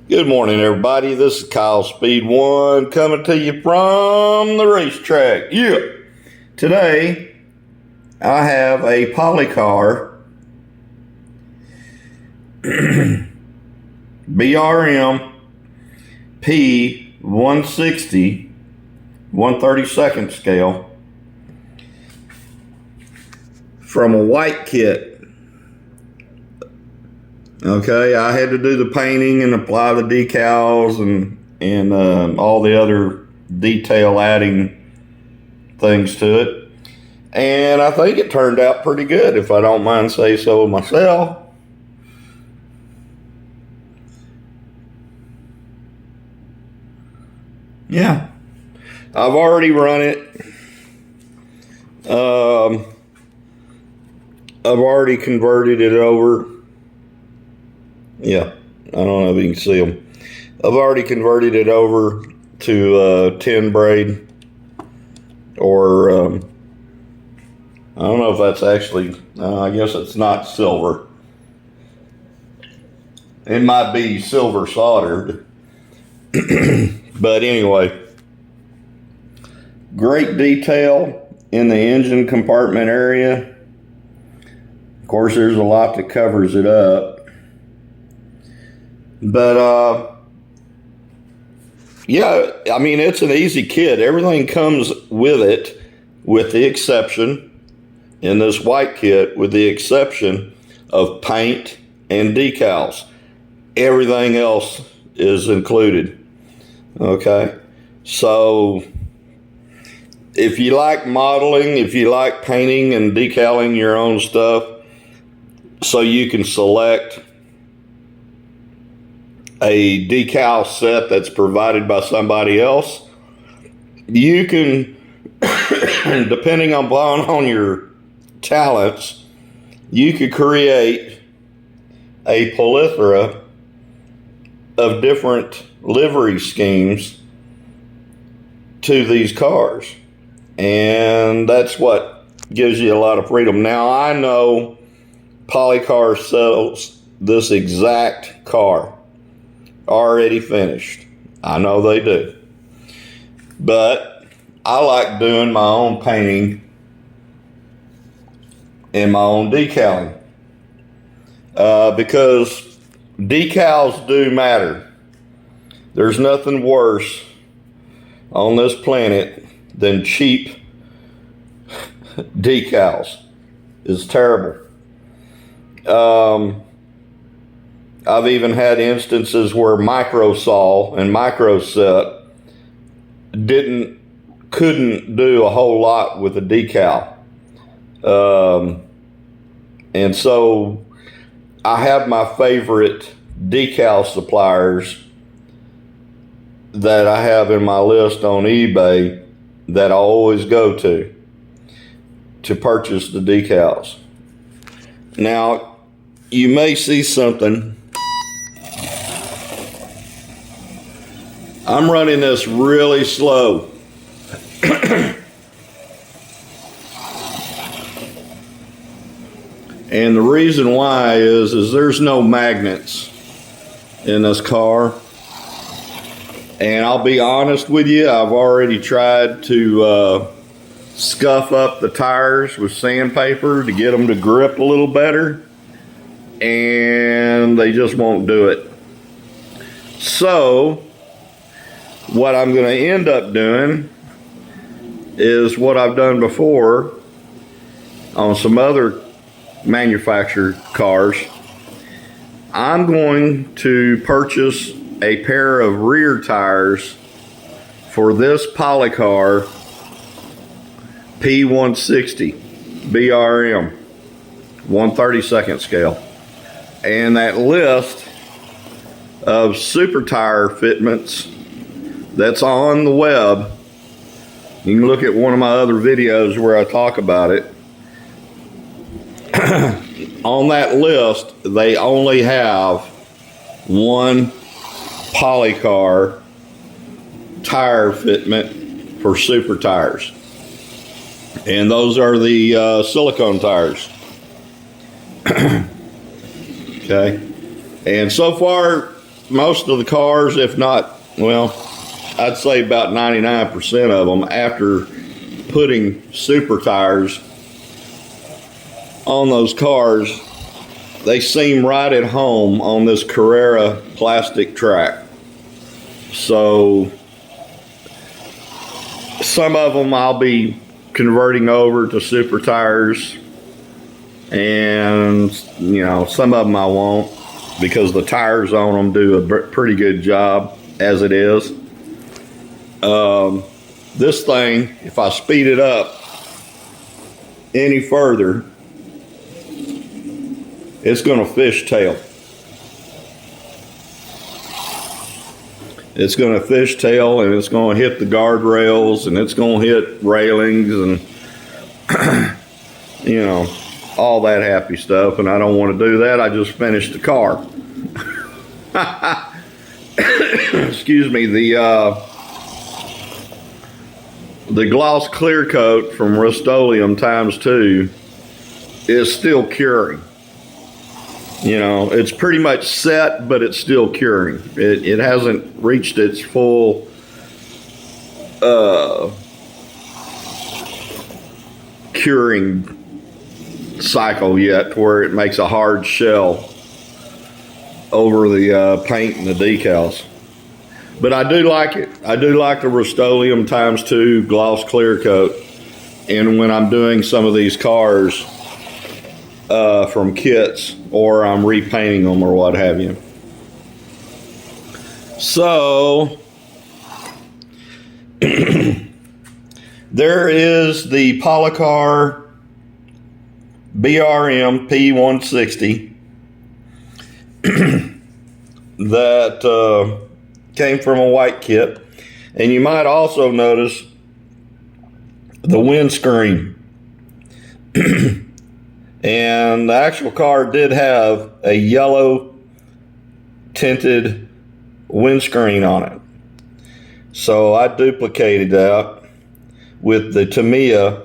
Good morning, everybody. This is Kyle Speed One coming to you from the racetrack. Yeah. Today, I have a Policar BRM P160 1/32 scale from a white kit. Okay, I had to do the painting and apply the decals and all the other detail adding things to it. And I think it turned out pretty good, if I don't mind say so myself. Yeah, I've already run it. I've already converted it over. Yeah, I don't know if you can see them. I've already converted it over to 10 braid, or I don't know if that's actually, I guess it's not silver. It might be silver soldered. But anyway, great detail in the engine compartment area. Of course, there's a lot that covers it up. But, yeah, I mean, it's an easy kit. Everything comes with it, with the exception, in this white kit, with the exception of paint and decals. Everything else is included. Okay? So, if you like modeling, if you like painting and decaling your own stuff, so you can select a decal set that's provided by somebody else, you can, depending on your talents, you could create a plethora of different livery schemes to these cars. And that's what gives you a lot of freedom. Now, I know Policar sells this exact car already finished. I know they do. But I like doing my own painting and my own decaling. Because decals do matter. There's nothing worse on this planet than cheap decals. It's terrible. I've even had instances where microsol and microset couldn't do a whole lot with a decal. And so I have my favorite decal suppliers that I have in my list on eBay that I always go to purchase the decals. Now, you may see something. I'm running this really slow. And the reason why is there's no magnets in this car. And I'll be honest with you, I've already tried to scuff up the tires with sandpaper to get them to grip a little better, and they just won't do it. So what I'm going to end up doing is what I've done before on some other manufactured cars. I'm going to purchase a pair of rear tires for this Policar P160 BRM 1/32 scale. And that list of super tire fitments that's on the web, you can look at one of my other videos where I talk about it. On that list, they only have one Policar tire fitment for super tires. And those are the silicone tires. Okay. And so far, most of the cars, if not, well, I'd say about 99% of them, after putting super tires on those cars, they seem right at home on this Carrera plastic track. So some of them I'll be converting over to super tires, and you know, some of them I won't, because the tires on them do a pretty good job as it is. This thing, if I speed it up any further, it's going to fishtail. It's going to fishtail, and it's going to hit the guardrails, and it's going to hit railings, and you know, all that happy stuff. And I don't want to do that. I just finished the car. Excuse me. The gloss clear coat from Rust-Oleum ×2 is still curing. You know, it's pretty much set, but it's still curing. It hasn't reached its full curing cycle yet, to where it makes a hard shell over the paint and the decals. But I do like it. I do like the Rust-Oleum ×2 gloss clear coat. And when I'm doing some of these cars from kits, or I'm repainting them or what have you. So there is the Policar BRM P160 that came from a white kit. And you might also notice the windscreen. And the actual car did have a yellow tinted windscreen on it. So I duplicated that with the Tamiya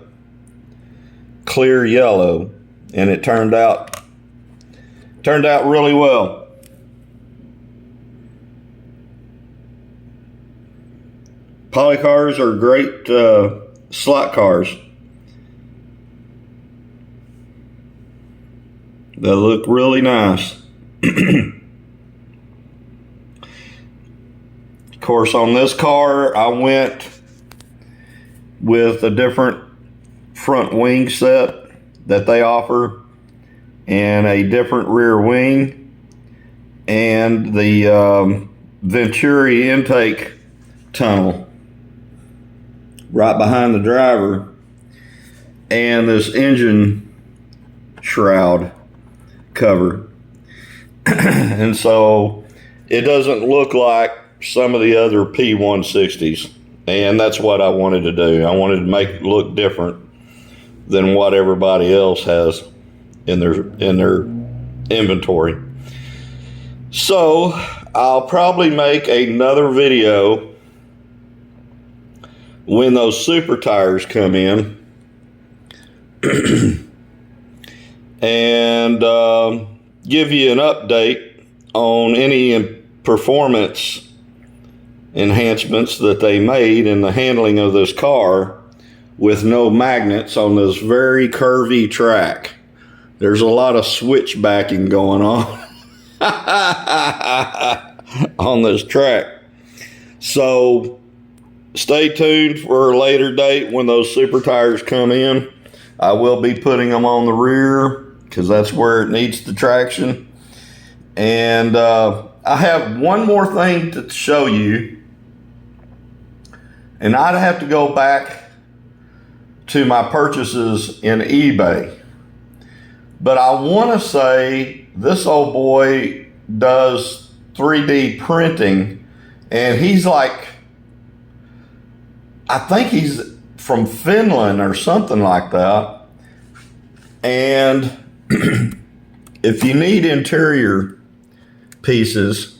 clear yellow, and it turned out really well. Polycars are great slot cars. They look really nice. Of course, on this car, I went with a different front wing set that they offer, and a different rear wing, and the Venturi intake tunnel right behind the driver, and this engine shroud cover. And so it doesn't look like some of the other P160s, and that's what I wanted to do. I wanted to make it look different than what everybody else has in their inventory. So I'll probably make another video when those super tires come in and give you an update on any performance enhancements that they made in the handling of this car with no magnets on this very curvy track. There's a lot of switchbacking going on on this track. So stay tuned for a later date when those super tires come in. I will be putting them on the rear because that's where it needs the traction. And I have one more thing to show you, and I'd have to go back to my purchases in eBay. But I want to say this old boy does 3D printing, and he's like, I think he's from Finland or something like that. And if you need interior pieces,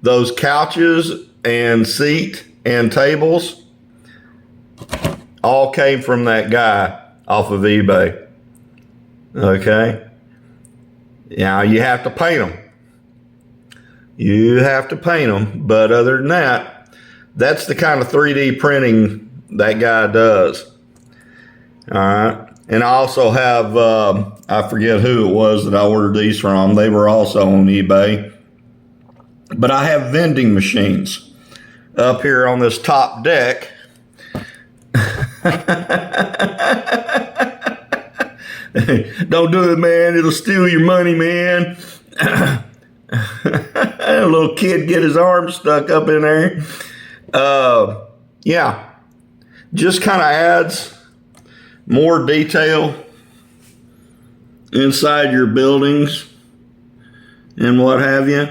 those couches and seat and tables all came from that guy off of eBay. Okay. Now you have to paint them. You have to paint them. But other than that, that's the kind of 3D printing that guy does. All right. And I also have, I forget who it was that I ordered these from. They were also on eBay. But I have vending machines up here on this top deck. Don't do it, man. It'll steal your money, man. A little kid get his arm stuck up in there. Yeah. Just kind of adds more detail inside your buildings and what have you.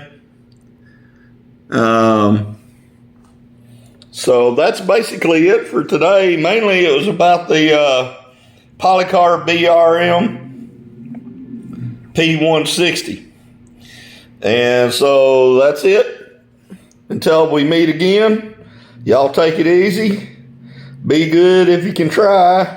So that's basically it for today. Mainly it was about the Policar BRM P160. And so that's it. Until we meet again, y'all take it easy. Be good if you can try.